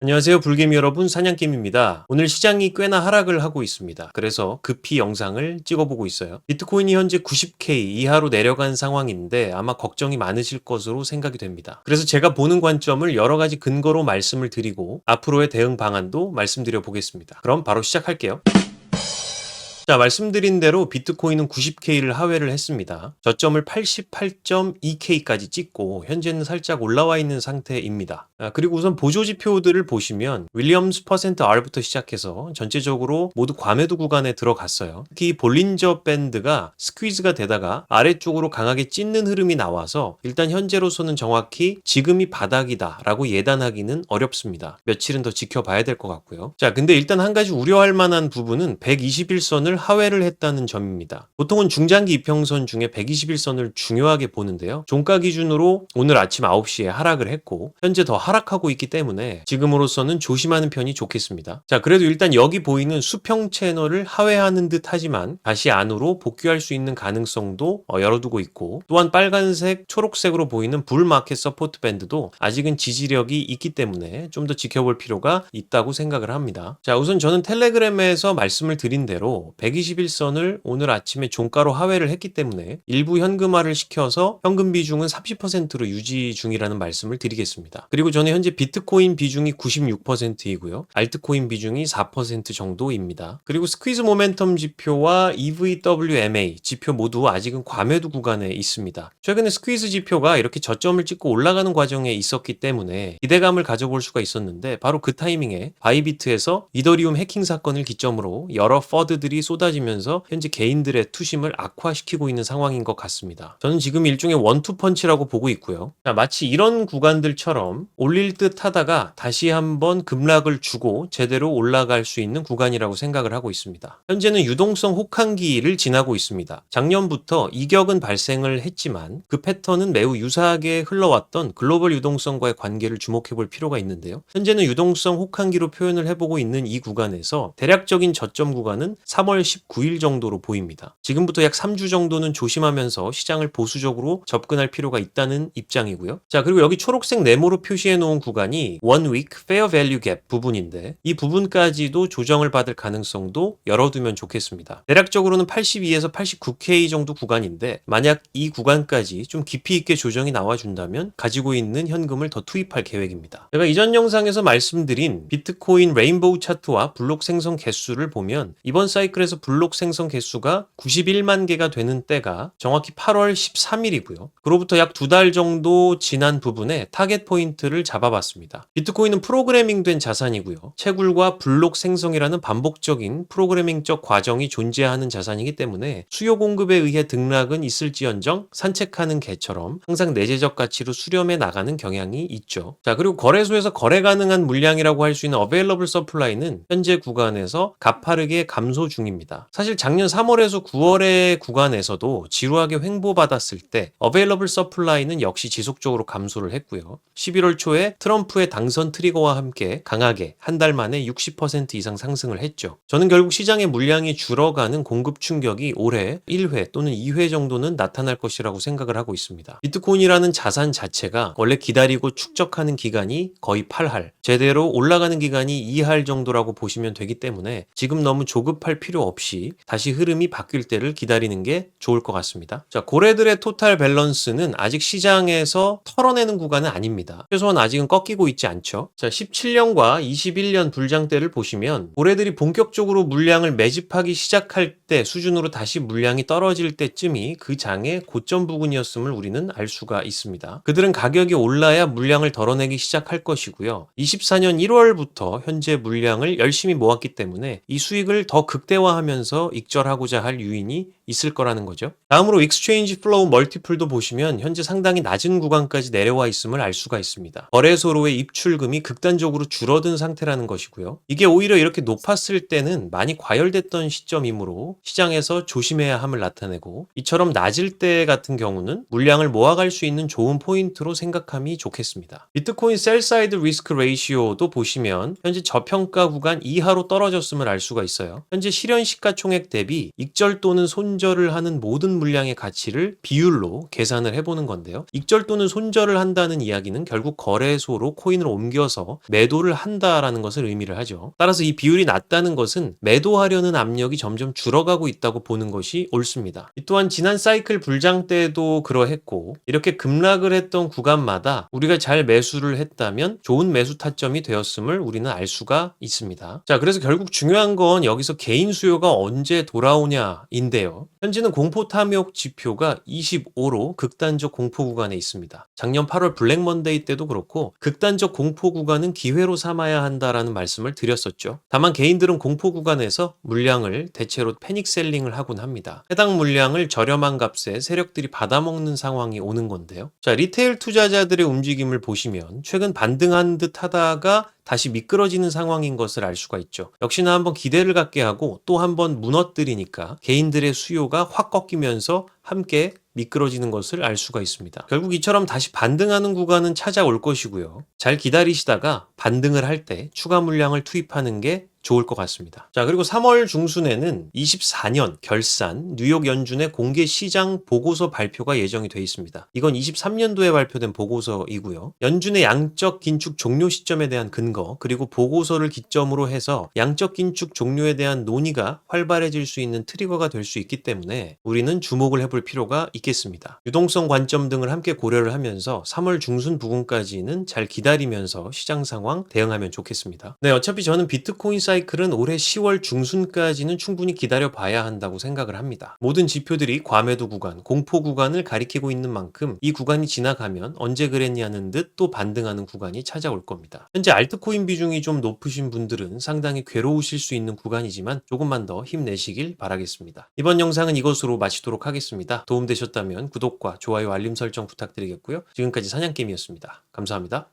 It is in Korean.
안녕하세요, 불개미 여러분. 사냥개미입니다. 오늘 시장이 꽤나 하락을 하고 있습니다. 그래서 급히 영상을 찍어보고 있어요. 비트코인이 현재 90K 이하로 내려간 상황인데 아마 걱정이 많으실 것으로 생각이 됩니다. 그래서 제가 보는 관점을 여러 가지 근거로 말씀을 드리고 앞으로의 대응 방안도 말씀드려 보겠습니다. 그럼 바로 시작할게요. 자, 말씀드린 대로 비트코인은 90K를 하회를 했습니다. 저점을 88.2K까지 찍고 현재는 살짝 올라와 있는 상태입니다. 그리고 우선 보조지표들을 보시면 윌리엄스 %R부터 시작해서 전체적으로 모두 과매도 구간에 들어갔어요. 특히 볼린저 밴드가 스퀴즈가 되다가 아래쪽으로 강하게 찢는 흐름이 나와서 일단 현재로서는 정확히 지금이 바닥이다 라고 예단하기는 어렵습니다. 며칠은 더 지켜봐야 될 것 같고요. 자, 근데 일단 한 가지 우려할 만한 부분은 121선을 하회를 했다는 점입니다. 보통은 중장기 이평선 중에 121선을 중요하게 보는데요. 종가 기준으로 오늘 아침 9시에 하락을 했고 현재 더 하락하고 있기 때문에 지금으로서는 조심하는 편이 좋겠습니다. 자, 그래도 일단 여기 보이는 수평 채널을 하회하는 듯 하지만 다시 안으로 복귀할 수 있는 가능성도 열어두고 있고, 또한 빨간색, 초록색으로 보이는 불마켓 서포트 밴드도 아직은 지지력이 있기 때문에 좀 더 지켜볼 필요가 있다고 생각을 합니다. 자, 우선 저는 텔레그램에서 말씀을 드린 대로 121선을 오늘 아침에 종가로 하회를 했기 때문에 일부 현금화를 시켜서 현금 비중은 30%로 유지 중이라는 말씀을 드리겠습니다. 그리고 저는 현재 비트코인 비중이 96%이고요. 알트코인 비중이 4% 정도입니다. 그리고 스퀴즈 모멘텀 지표와 EVWMA 지표 모두 아직은 과매도 구간에 있습니다. 최근에 스퀴즈 지표가 이렇게 저점을 찍고 올라가는 과정에 있었기 때문에 기대감을 가져볼 수가 있었는데 바로 그 타이밍에 바이비트에서 이더리움 해킹 사건을 기점으로 여러 퍼드들이 쏟아지면서 현재 개인들의 투심을 악화시키고 있는 상황인 것 같습니다. 저는 지금 일종의 원투펀치라고 보고 있고요. 자, 마치 이런 구간들처럼 올릴 듯 하다가 다시 한번 급락을 주고 제대로 올라갈 수 있는 구간이라고 생각을 하고 있습니다. 현재는 유동성 혹한기를 지나고 있습니다. 작년부터 이격은 발생을 했지만 그 패턴은 매우 유사하게 흘러왔던 글로벌 유동성과의 관계를 주목해 볼 필요가 있는데요. 현재는 유동성 혹한기로 표현을 해보고 있는 이 구간에서 대략적인 저점 구간은 3월 19일 정도로 보입니다. 지금부터 약 3주 정도는 조심하면서 시장을 보수적으로 접근할 필요가 있다는 입장이고요. 자, 그리고 여기 초록색 네모로 표시해 놓은 구간이 One Week Fair Value Gap 부분인데 이 부분까지도 조정을 받을 가능성도 열어두면 좋겠습니다. 대략적으로는 82에서 89K 정도 구간인데 만약 이 구간까지 좀 깊이 있게 조정이 나와준다면 가지고 있는 현금을 더 투입할 계획입니다. 제가 이전 영상에서 말씀드린 비트코인 레인보우 차트와 블록 생성 개수를 보면 이번 사이클에서 블록 생성 개수가 91만 개가 되는 때가 정확히 8월 13일이고요. 그로부터 약 2달 정도 지난 부분에 타겟 포인트를 잡아봤습니다. 비트코인은 프로그래밍된 자산이고요. 채굴과 블록 생성이라는 반복적인 프로그래밍적 과정이 존재하는 자산이기 때문에 수요 공급에 의해 등락은 있을지언정 산책하는 개처럼 항상 내재적 가치로 수렴해 나가는 경향이 있죠. 자, 그리고 거래소에서 거래 가능한 물량이라고 할 수 있는 available supply는 현재 구간에서 가파르게 감소 중입니다. 사실 작년 3월에서 9월의 구간에서도 지루하게 횡보받았을 때 available supply는 역시 지속적으로 감소를 했고요. 11월 초에 트럼프의 당선 트리거와 함께 강하게 한 달 만에 60% 이상 상승을 했죠. 저는 결국 시장의 물량이 줄어가는 공급 충격이 올해 1회 또는 2회 정도는 나타날 것이라고 생각을 하고 있습니다. 비트코인이라는 자산 자체가 원래 기다리고 축적하는 기간이 거의 8할, 제대로 올라가는 기간이 2할 정도라고 보시면 되기 때문에 지금 너무 조급할 필요 없이 다시 흐름이 바뀔 때를 기다리는 게 좋을 것 같습니다. 자, 고래들의 토탈 밸런스는 아직 시장에서 털어내는 구간은 아닙니다. 최소한 아직은 꺾이고 있지 않죠. 자, 17년과 21년 불장 때를 보시면 고래들이 본격적으로 물량을 매집하기 시작할 때 수준으로 다시 물량이 떨어질 때쯤이 그 장의 고점 부근이었음을 우리는 알 수가 있습니다. 그들은 가격이 올라야 물량을 덜어내기 시작할 것이고요. 24년 1월부터 현재 물량을 열심히 모았기 때문에 이 수익을 더 극대화하면서 익절하고자 할 유인이 있을 거라는 거죠. 다음으로 익스체인지 플로우 멀티플도 보시면 현재 상당히 낮은 구간까지 내려와 있음을 알 수가 있습니다. 거래소로의 입출금이 극단적으로 줄어든 상태라는 것이고요. 이게 오히려 이렇게 높았을 때는 많이 과열됐던 시점이므로 시장에서 조심해야 함을 나타내고, 이처럼 낮을 때 같은 경우는 물량을 모아갈 수 있는 좋은 포인트로 생각함이 좋겠습니다. 비트코인 셀 사이드 리스크 레이시오도 보시면 현재 저평가 구간 이하로 떨어졌음을 알 수가 있어요. 현재 실현 시가총액 대비 익절 또는 손 손절을 하는 모든 물량의 가치를 비율로 계산을 해보는 건데요. 익절 또는 손절을 한다는 이야기는 결국 거래소로 코인을 옮겨서 매도를 한다라는 것을 의미를 하죠. 따라서 이 비율이 낮다는 것은 매도하려는 압력이 점점 줄어가고 있다고 보는 것이 옳습니다. 이 또한 지난 사이클 불장 때도 그러했고, 이렇게 급락을 했던 구간마다 우리가 잘 매수를 했다면 좋은 매수 타점이 되었음을 우리는 알 수가 있습니다. 자, 그래서 결국 중요한 건 여기서 개인 수요가 언제 돌아오냐인데요. 현재는 공포 탐욕 지표가 25로 극단적 공포 구간에 있습니다. 작년 8월 블랙 먼데이 때도 그렇고 극단적 공포 구간은 기회로 삼아야 한다라는 말씀을 드렸었죠. 다만 개인들은 공포 구간에서 물량을 대체로 패닉 셀링을 하곤 합니다. 해당 물량을 저렴한 값에 세력들이 받아먹는 상황이 오는 건데요. 자, 리테일 투자자들의 움직임을 보시면 최근 반등한 듯 하다가 다시 미끄러지는 상황인 것을 알 수가 있죠. 역시나 한번 기대를 갖게 하고 또 한번 무너뜨리니까 개인들의 수요가 확 꺾이면서 함께 미끄러지는 것을 알 수가 있습니다. 결국 이처럼 다시 반등하는 구간은 찾아올 것이고요. 잘 기다리시다가 반등을 할 때 추가 물량을 투입하는 게 좋을 것 같습니다. 자, 그리고 3월 중순에는 24년 결산 뉴욕 연준의 공개 시장 보고서 발표가 예정이 돼 있습니다. 이건 23년도에 발표된 보고서이고요. 연준의 양적 긴축 종료 시점에 대한 근거, 그리고 보고서를 기점으로 해서 양적 긴축 종료에 대한 논의가 활발해질 수 있는 트리거가 될 수 있기 때문에 우리는 주목을 해볼 필요가 있겠습니다. 유동성 관점 등을 함께 고려를 하면서 3월 중순 부근까지는 잘 기다리면서 시장 상황 대응하면 좋겠습니다. 네, 어차피 저는 비트코인 사이클은 올해 10월 중순까지는 충분히 기다려 봐야 한다고 생각을 합니다. 모든 지표들이 과매도 구간, 공포 구간을 가리키고 있는 만큼 이 구간이 지나가면 언제 그랬냐는 듯 또 반등하는 구간이 찾아올 겁니다. 현재 알트코인 비중이 좀 높으신 분들은 상당히 괴로우실 수 있는 구간이지만 조금만 더 힘내시길 바라겠습니다. 이번 영상은 이것으로 마치도록 하겠습니다. 도움되셨다면 구독과 좋아요, 알림 설정 부탁드리겠고요. 지금까지 사냥개미였습니다. 감사합니다.